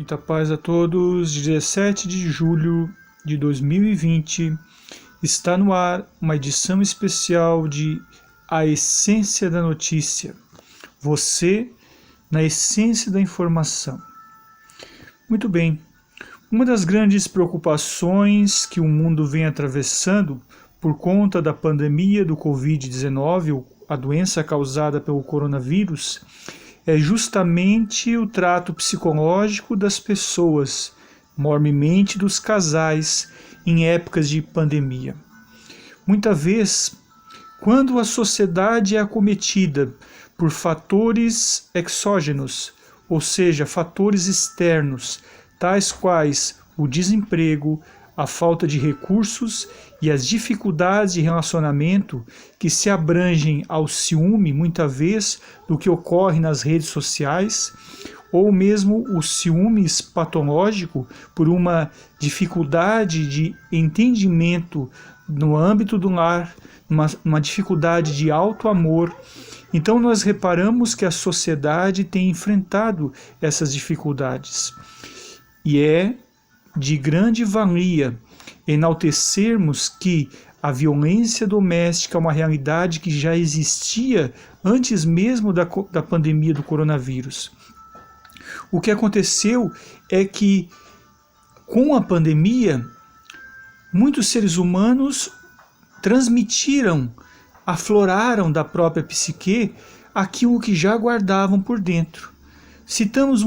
Muita paz a todos. 17 de julho de 2020 está no ar uma edição especial de A Essência da Notícia. Você na essência da informação. Muito bem. Uma das grandes preocupações que o mundo vem atravessando por conta da pandemia do Covid-19, a doença causada pelo coronavírus, é justamente o trato psicológico das pessoas, enormemente dos casais, em épocas de pandemia. Muitas vezes, quando a sociedade é acometida por fatores exógenos, ou seja, fatores externos, tais quais o desemprego, a falta de recursos e as dificuldades de relacionamento que se abrangem ao ciúme, muitas vezes, do que ocorre nas redes sociais, ou mesmo o ciúmes patológico por uma dificuldade de entendimento no âmbito do lar, uma dificuldade de auto-amor. Então nós reparamos que a sociedade tem enfrentado essas dificuldades. E é de grande valia enaltecermos que a violência doméstica é uma realidade que já existia antes mesmo da pandemia do coronavírus. O que aconteceu é que, com a pandemia, muitos seres humanos transmitiram, afloraram da própria psique aquilo que já guardavam por dentro. Citamos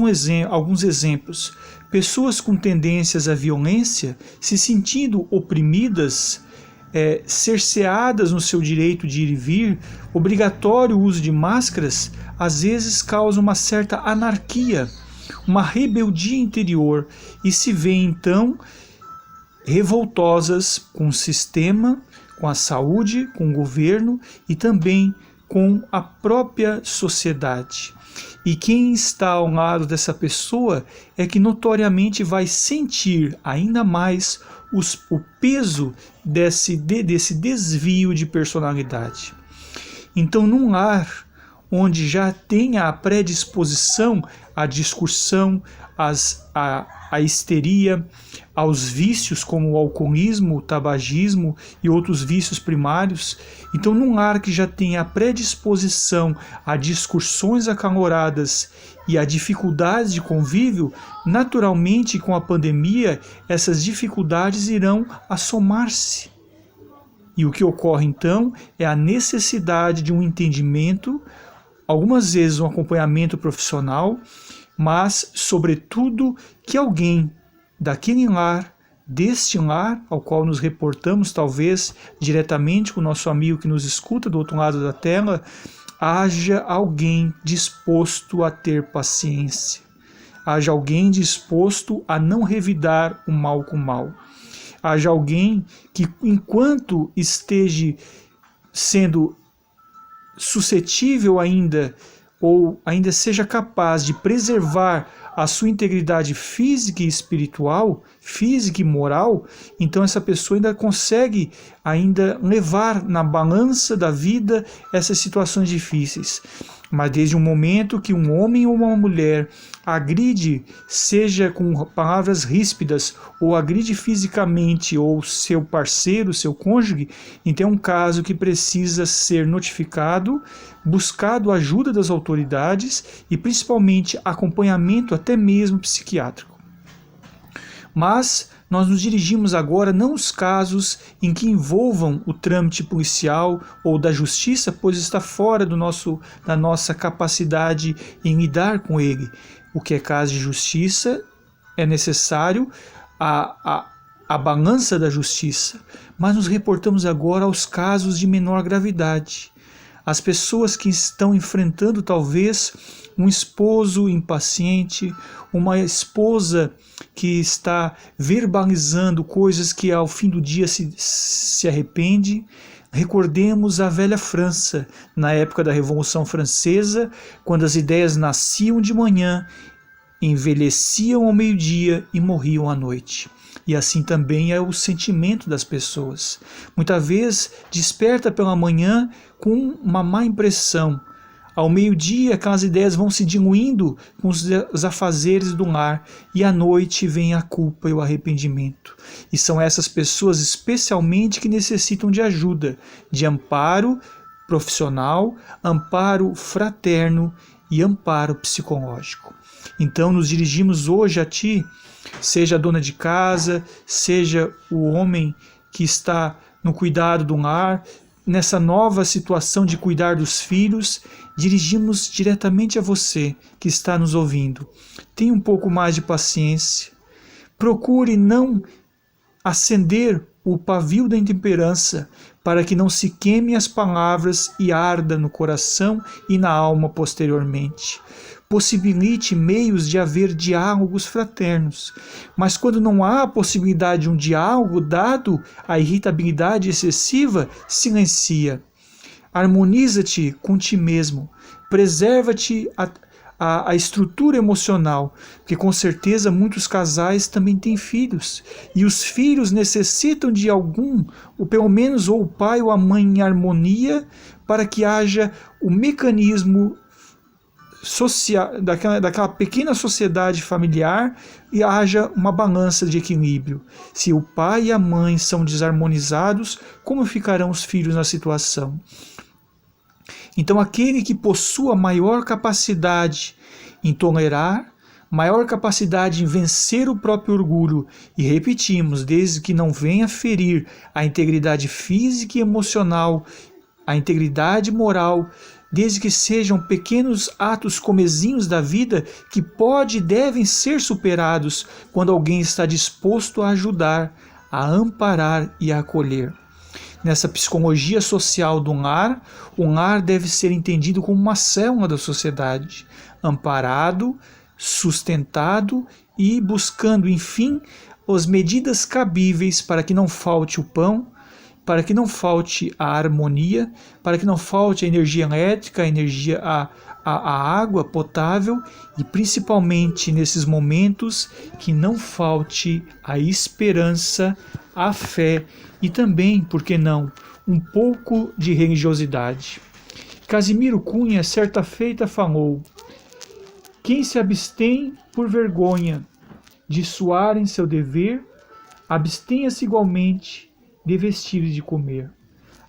alguns exemplos. Pessoas com tendências à violência, se sentindo oprimidas, cerceadas no seu direito de ir e vir, obrigatório o uso de máscaras, às vezes causa uma certa anarquia, uma rebeldia interior, e se vêem então revoltosas com o sistema, com a saúde, com o governo e também com a própria sociedade. E quem está ao lado dessa pessoa é que notoriamente vai sentir ainda mais o peso desse desvio de personalidade. Então, num lar onde já tem a predisposição à discussão, à histeria, aos vícios como o alcoolismo, o tabagismo e outros vícios primários, então num lar que já tem a predisposição a discussões acaloradas e a dificuldades de convívio, naturalmente com a pandemia essas dificuldades irão assomar-se. E o que ocorre então é a necessidade de um entendimento, algumas vezes um acompanhamento profissional, mas sobretudo que alguém daquele lar, deste lar ao qual nos reportamos talvez diretamente com o nosso amigo que nos escuta do outro lado da tela, haja alguém disposto a ter paciência, haja alguém disposto a não revidar o mal com o mal, haja alguém que enquanto esteja sendo suscetível ainda, ou ainda seja capaz de preservar a sua integridade física e espiritual, física e moral, então essa pessoa ainda consegue levar na balança da vida essas situações difíceis. Mas desde o momento que um homem ou uma mulher agride, seja com palavras ríspidas, ou agride fisicamente, ou seu parceiro, seu cônjuge, então é um caso que precisa ser notificado, buscado a ajuda das autoridades e principalmente acompanhamento até mesmo psiquiátrico. Mas nós nos dirigimos agora não aos casos em que envolvam o trâmite policial ou da justiça, pois está fora da nossa capacidade em lidar com ele. O que é caso de justiça é necessário a balança da justiça, mas nos reportamos agora aos casos de menor gravidade. As pessoas que estão enfrentando talvez um esposo impaciente, uma esposa que está verbalizando coisas que ao fim do dia se arrepende. Recordemos a velha França, na época da Revolução Francesa, quando as ideias nasciam de manhã, envelheciam ao meio-dia e morriam à noite. E assim também é o sentimento das pessoas. Muitas vezes desperta pela manhã com uma má impressão, Ao meio-dia, aquelas ideias vão se diluindo com os afazeres do lar, e à noite vem a culpa e o arrependimento. E são essas pessoas especialmente que necessitam de ajuda, de amparo profissional, amparo fraterno e amparo psicológico. Então nos dirigimos hoje a ti, seja a dona de casa, seja o homem que está no cuidado do lar, nessa nova situação de cuidar dos filhos, dirigimos diretamente a você que está nos ouvindo. Tenha um pouco mais de paciência. Procure não acender o pavio da intemperança, para que não se queime as palavras e arda no coração e na alma posteriormente. Possibilite meios de haver diálogos fraternos, mas quando não há a possibilidade de um diálogo, dado a irritabilidade excessiva, silencia. Harmoniza-te com ti mesmo, preserva-te a estrutura emocional, porque com certeza muitos casais também têm filhos, e os filhos necessitam de algum, ou pelo menos ou o pai ou a mãe em harmonia, para que haja o mecanismo social, daquela pequena sociedade familiar, e haja uma balança de equilíbrio. Se o pai e a mãe são desarmonizados, como ficarão os filhos na situação? Então aquele que possua maior capacidade em tolerar, maior capacidade em vencer o próprio orgulho, e repetimos, desde que não venha ferir a integridade física e emocional, a integridade moral, desde que sejam pequenos atos comezinhos da vida que pode e devem ser superados quando alguém está disposto a ajudar, a amparar e a acolher. Nessa psicologia social do lar, o lar deve ser entendido como uma célula da sociedade, amparado, sustentado e buscando, enfim, as medidas cabíveis para que não falte o pão, para que não falte a harmonia, para que não falte a energia elétrica, a água potável, e principalmente nesses momentos que não falte a esperança, a fé e também, por que não, um pouco de religiosidade. Casimiro Cunha, certa feita, falou: quem se abstém por vergonha de suar em seu dever, abstenha-se igualmente de vestir e de comer.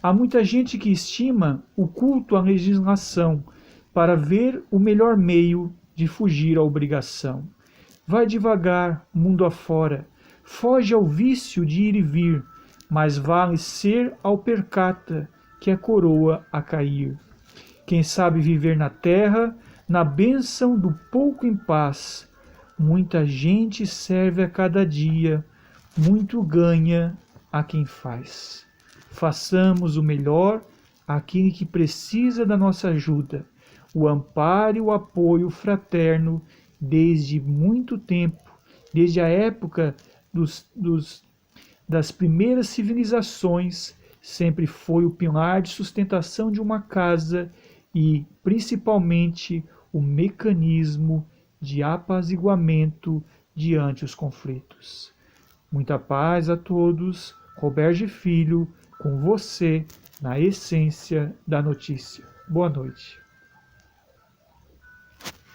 Há muita gente que estima o culto à legislação para ver o melhor meio de fugir à obrigação. Vai devagar, mundo afora, foge ao vício de ir e vir, mas vale ser ao percata que a coroa a cair. Quem sabe viver na terra, na bênção do pouco em paz, muita gente serve a cada dia, muito ganha a quem faz. Façamos o melhor àquele que precisa da nossa ajuda, o amparo e o apoio fraterno desde muito tempo, desde a época das primeiras civilizações, sempre foi o pilar de sustentação de uma casa e, principalmente, o mecanismo de apaziguamento diante os conflitos. Muita paz a todos. Roberge Filho, com você na essência da notícia. Boa noite.